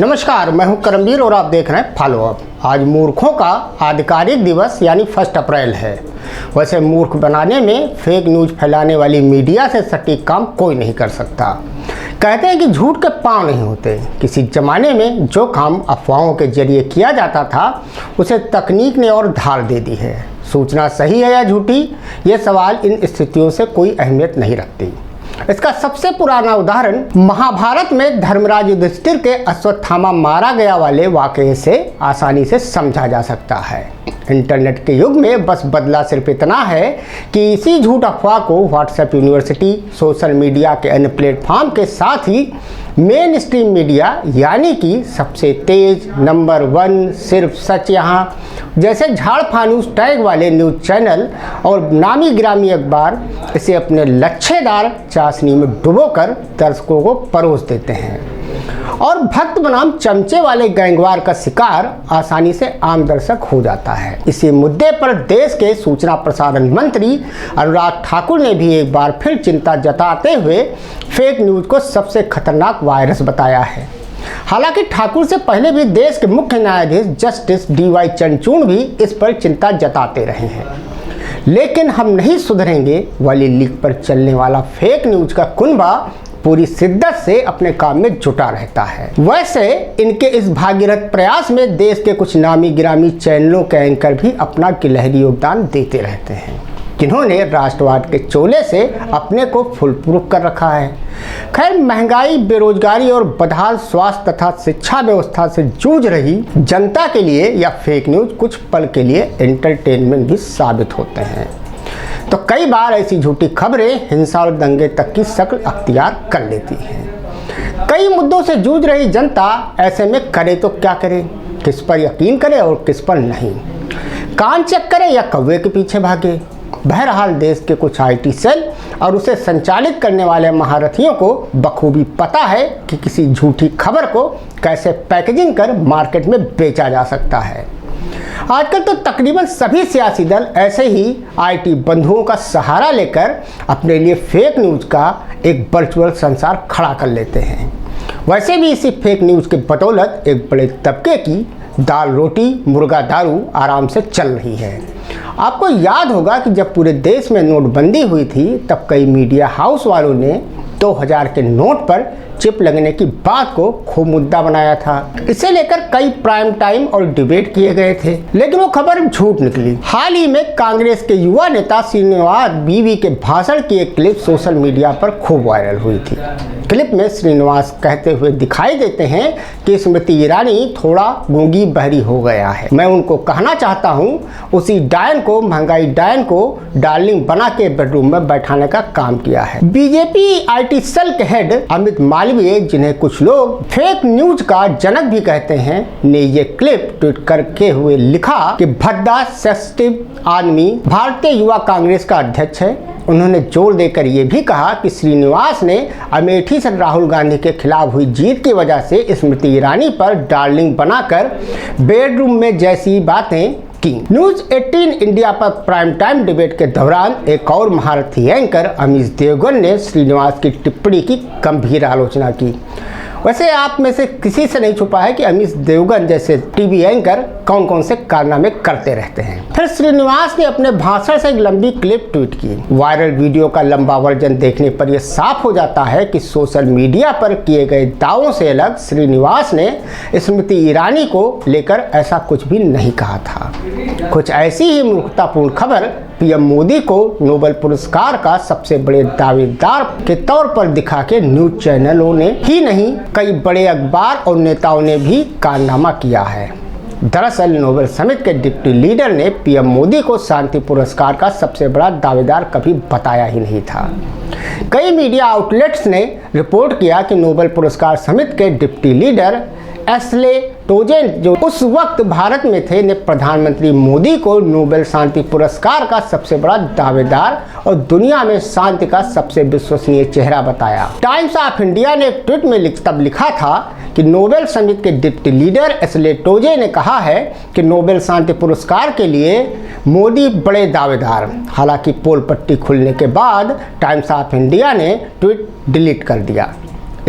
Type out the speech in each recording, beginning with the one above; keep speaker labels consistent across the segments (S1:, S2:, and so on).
S1: नमस्कार, मैं हूं करमवीर और आप देख रहे हैं फॉलो अप। आज मूर्खों का आधिकारिक दिवस यानी 1 अप्रैल है। वैसे मूर्ख बनाने में फेक न्यूज़ फैलाने वाली मीडिया से सटीक काम कोई नहीं कर सकता। कहते हैं कि झूठ के पांव नहीं होते। किसी जमाने में जो काम अफवाहों के जरिए किया जाता था उसे तकनीक ने और धार दे दी है। सूचना सही है या झूठी, ये सवाल इन स्थितियों से कोई अहमियत नहीं रखती। इसका सबसे पुराना उदाहरण महाभारत में धर्मराज युधिष्ठिर के अश्वत्थामा मारा गया वाले वाकये से आसानी से समझा जा सकता है। इंटरनेट के युग में बस बदला सिर्फ इतना है कि इसी झूठ अफवाह को व्हाट्सएप यूनिवर्सिटी, सोशल मीडिया के अन्य प्लेटफॉर्म के साथ ही मेन स्ट्रीम मीडिया यानी कि सबसे तेज, नंबर 1, सिर्फ सच यहाँ जैसे झाड़ फानूस टैग वाले न्यूज़ चैनल और नामी गिरामी अखबार इसे अपने लच्छेदार चाशनी में डुबोकर दर्शकों को परोस देते हैं और भक्त बनाम चमचे वाले गैंगवार का शिकार आसानी से आम दर्शक हो जाता है। इसी मुद्दे पर देश के सूचना प्रसारण मंत्री अनुराग ठाकुर ने भी एक बार फिर चिंता जताते हुए फेक न्यूज़ को सबसे खतरनाक वायरस बताया है। हालांकि ठाकुर से पहले भी देश के मुख्य न्यायाधीश जस्टिस DY चंद्रचूड़ भी इस पर चिंता जताते रहे हैं। लेकिन हम नहीं सुधरेंगे वाली लीक पर चलने वाला फेक न्यूज़ का कुनबा पूरी शिद्दत से अपने काम में जुटा रहता है। वैसे इनके इस भागीरथ प्रयास में देश के कुछ नामी गिरामी चैनलों के एंकर भी अपना गिलहरी योगदान देते रहते हैं, जिन्होंने राष्ट्रवाद के चोले से अपने को फुल प्रूफ कर रखा है। खैर, महंगाई, बेरोजगारी और बदहाल स्वास्थ्य तथा शिक्षा व्यवस्था से जूझ रही जनता के लिए या फेक न्यूज़ कुछ पल के लिए एंटरटेनमेंट भी साबित होते हैं। तो कई बार ऐसी झूठी खबरें हिंसा और दंगे तक की शक्ल अख्तियार कर लेती हैं। कई मुद्दों से जूझ रही जनता ऐसे में करे तो क्या करे, किस पर यकीन करे और किस पर नहीं, कान चेक करे या कौवे के पीछे भागे। बहरहाल देश के कुछ IT सेल और उसे संचालित करने वाले महारथियों को बखूबी पता है कि किसी झूठी खबर को कैसे पैकेजिंग कर मार्केट में बेचा जा सकता है। आजकल तो तकरीबन सभी सियासी दल ऐसे ही IT बंधुओं का सहारा लेकर अपने लिए फेक न्यूज़ का एक वर्चुअल संसार खड़ा कर लेते हैं। वैसे भी इसी फेक न्यूज़ के बदौलत एक बड़े तबके की दाल रोटी मुर्गा दारू आराम से चल रही है। आपको याद होगा कि जब पूरे देश में नोटबंदी हुई थी तब कई मीडिया हाउस वालों ने 2000 के नोट पर चिप लगने की बात को खूब मुद्दा बनाया था। इसे लेकर कई प्राइम टाइम और डिबेट किए गए थे, लेकिन वो खबर झूठ निकली। हाल ही में कांग्रेस के युवा नेता श्रीनिवास बीवी के भाषण की एक क्लिप सोशल मीडिया पर खूब वायरल हुई थी। क्लिप में श्रीनिवास कहते हुए दिखाई देते हैं कि स्मृति ईरानी थोड़ा गूंगी बहरी हो गया है। मैं उनको कहना चाहता हूँ उसी डायन को, महंगाई डायन को डार्लिंग बना के बेडरूम में बैठाने का काम किया है। बीजेपी IT सेल के हेड अमित मालवीय, जिन्हें कुछ लोग फेक न्यूज का जनक भी कहते हैं, ने ये क्लिप ट्वीट करके हुए लिखा कि भद्दा सेंसिटिव आदमी भारतीय युवा कांग्रेस का अध्यक्ष है। उन्होंने जोर देकर ये भी कहा कि श्रीनिवास ने अमेठी से राहुल गांधी के खिलाफ हुई जीत की वजह से स्मृति ईरानी पर डार्लिंग बनाकर बेडरूम में जैसी बातें की। न्यूज़ 18 इंडिया पर प्राइम टाइम डिबेट के दौरान एक और महारथी एंकर अमीश देवगन ने श्रीनिवास की टिप्पणी की गंभीर आलोचना की। वैसे आप में से किसी से नहीं छुपा है कि अमीश देवगन जैसे टीवी एंकर कौन कौन से कारनामे करते रहते हैं। फिर श्रीनिवास ने अपने भाषण से एक लंबी क्लिप ट्वीट की। वायरल वीडियो का लंबा वर्जन देखने पर यह साफ हो जाता है कि सोशल मीडिया पर किए गए दावों से अलग श्रीनिवास ने स्मृति ईरानी को लेकर ऐसा कुछ भी नहीं कहा था। कुछ ऐसी ही मूर्खतापूर्ण खबर PM मोदी को नोबेल पुरस्कार का सबसे बड़े दावेदार के तौर पर दिखा के न्यूज चैनलों ने ही नहीं कई बड़े अखबार और नेताओं ने भी कारनामा किया है। दरअसल नोबेल समिति के डिप्टी लीडर ने PM मोदी को शांति पुरस्कार का सबसे बड़ा दावेदार कभी बताया ही नहीं था। कई मीडिया आउटलेट्स ने रिपोर्ट किया कि नोबेल पुरस्कार समिति के डिप्टी लीडर एस्ले टोजेन, जो उस वक्त भारत में थे, ने प्रधानमंत्री मोदी को नोबेल शांति पुरस्कार का सबसे बड़ा दावेदार और दुनिया में शांति का सबसे विश्वसनीय चेहरा बताया। टाइम्स ऑफ इंडिया ने एक ट्वीट में तब लिखा था कि नोबेल समिति के डिप्टी लीडर एस्ले टोजे ने कहा है कि नोबेल शांति पुरस्कार के लिए मोदी बड़े दावेदार। हालांकि पोल पट्टी खुलने के बाद टाइम्स ऑफ इंडिया ने ट्वीट डिलीट कर दिया।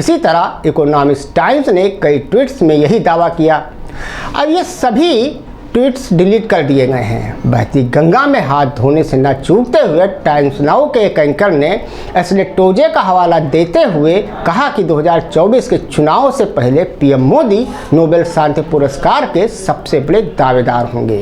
S1: इसी तरह इकोनॉमिक्स टाइम्स ने कई ट्वीट्स में यही दावा किया। अब ये सभी ट्वीट्स डिलीट कर दिए गए हैं। बहती गंगा में हाथ धोने से न चूकते हुए टाइम्स नाउ के एक एंकर ने एशले टोजे का हवाला देते हुए कहा कि 2024 के चुनाव से पहले पीएम मोदी नोबेल शांति पुरस्कार के सबसे बड़े दावेदार होंगे।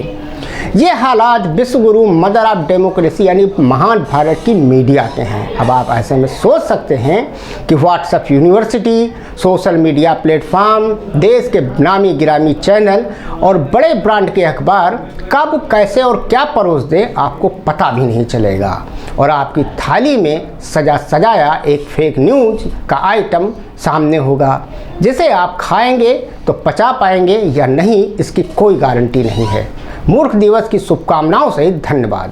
S1: ये हालात विश्वगुरु मदर ऑफ डेमोक्रेसी यानी महान भारत की मीडिया के हैं। अब आप ऐसे में सोच सकते हैं कि WhatsApp university, social media platform, देश के नामी गिरामी चैनल और बड़े ब्रांड के अखबार कब कैसे और क्या परोस दें आपको पता भी नहीं चलेगा और आपकी थाली में सजा सजाया एक फेक न्यूज का आइटम सामने होगा जिसे आप खाएंगे तो पचा पाएंगे या नहीं इसकी कोई गारंटी नहीं है। मूर्ख दिवस की शुभकामनाओं से धन्यवाद।